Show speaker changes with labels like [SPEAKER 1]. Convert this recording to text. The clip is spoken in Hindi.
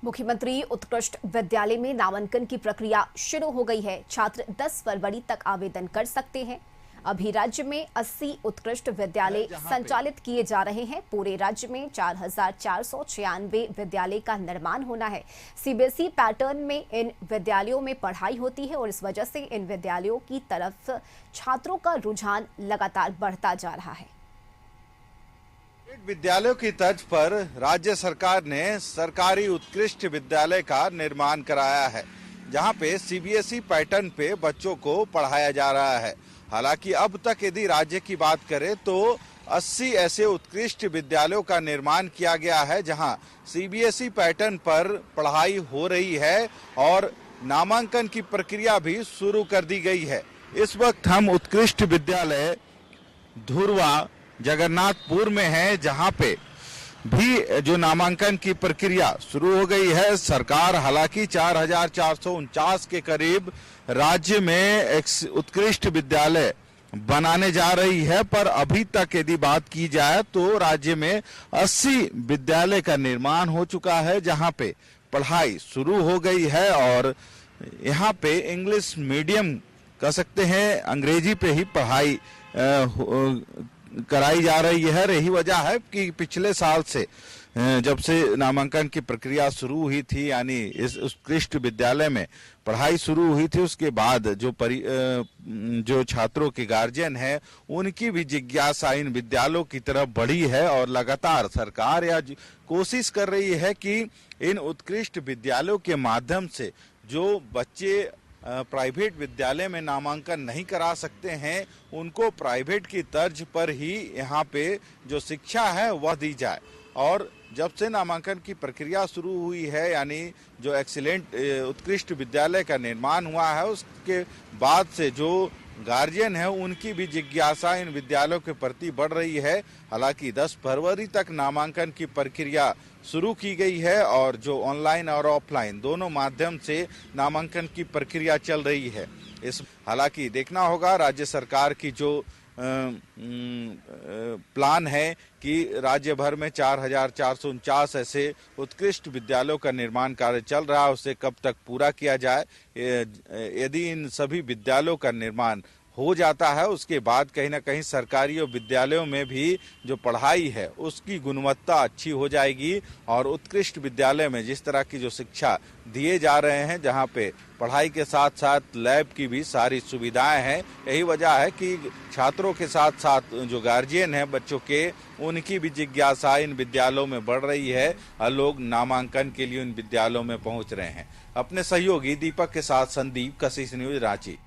[SPEAKER 1] मुख्यमंत्री उत्कृष्ट विद्यालय में नामांकन की प्रक्रिया शुरू हो गई है। छात्र 10 फरवरी तक आवेदन कर सकते हैं। अभी राज्य में 80 उत्कृष्ट विद्यालय संचालित किए जा रहे हैं। पूरे राज्य में 4496 विद्यालय का निर्माण होना है। सीबीएसई पैटर्न में इन विद्यालयों में पढ़ाई होती है और इस वजह से इन विद्यालयों की तरफ छात्रों का रुझान लगातार बढ़ता जा रहा है।
[SPEAKER 2] विद्यालयों की तर्ज पर राज्य सरकार ने सरकारी उत्कृष्ट विद्यालय का निर्माण कराया है, जहां पे सीबीएसई पैटर्न पे बच्चों को पढ़ाया जा रहा है। हालांकि अब तक यदि राज्य की बात करें तो 80 ऐसे उत्कृष्ट विद्यालयों का निर्माण किया गया है, जहां सीबीएसई पैटर्न पर पढ़ाई हो रही है और नामांकन की प्रक्रिया भी शुरू कर दी गई है। इस वक्त हम उत्कृष्ट विद्यालय धुरवा जगन्नाथपुर में है, जहां पे भी जो नामांकन की प्रक्रिया शुरू हो गई है। सरकार हालांकि 4449 के करीब राज्य में उत्कृष्ट विद्यालय बनाने जा रही है, पर अभी तक यदि बात की जाए तो राज्य में 80 विद्यालय का निर्माण हो चुका है, जहां पे पढ़ाई शुरू हो गई है और यहाँ पे इंग्लिश मीडियम कह सकते हैं, अंग्रेजी पे ही पढ़ाई कराई जा रही है। यही वजह है कि पिछले साल से जब से नामांकन की प्रक्रिया शुरू हुई थी, यानी इस उत्कृष्ट विद्यालय में पढ़ाई शुरू हुई थी, उसके बाद जो छात्रों के गार्जियन हैं, उनकी भी जिज्ञासा इन विद्यालयों की तरफ बढ़ी है और लगातार सरकार कोशिश कर रही है कि इन उत्कृष्ट विद्यालयों के माध्यम से जो बच्चे प्राइवेट विद्यालय में नामांकन नहीं करा सकते हैं, उनको प्राइवेट की तर्ज पर ही यहाँ पे जो शिक्षा है वह दी जाए। और जब से नामांकन की प्रक्रिया शुरू हुई है, यानी जो एक्सीलेंट उत्कृष्ट विद्यालय का निर्माण हुआ है, उसके बाद से जो गार्जियन है उनकी भी जिज्ञासा इन विद्यालयों के प्रति बढ़ रही है। हालांकि 10 फरवरी तक नामांकन की प्रक्रिया शुरू की गई है और जो ऑनलाइन और ऑफलाइन दोनों माध्यम से नामांकन की प्रक्रिया चल रही है। हालांकि देखना होगा राज्य सरकार की जो प्लान है कि राज्य भर में 4449 ऐसे उत्कृष्ट विद्यालयों का निर्माण कार्य चल रहा है, उसे कब तक पूरा किया जाए। यदि इन सभी विद्यालयों का निर्माण हो जाता है, उसके बाद कहीं ना कहीं सरकारी विद्यालयों में भी जो पढ़ाई है उसकी गुणवत्ता अच्छी हो जाएगी और उत्कृष्ट विद्यालय में जिस तरह की जो शिक्षा दिए जा रहे हैं, जहां पे पढ़ाई के साथ साथ लैब की भी सारी सुविधाएं हैं, यही वजह है कि छात्रों के साथ साथ जो गार्जियन हैं बच्चों के, उनकी भी जिज्ञासा इन विद्यालयों में बढ़ रही है और लोग नामांकन के लिए इन विद्यालयों में पहुंच रहे हैं। अपने सहयोगी दीपक के साथ संदीप, कशिश न्यूज, रांची।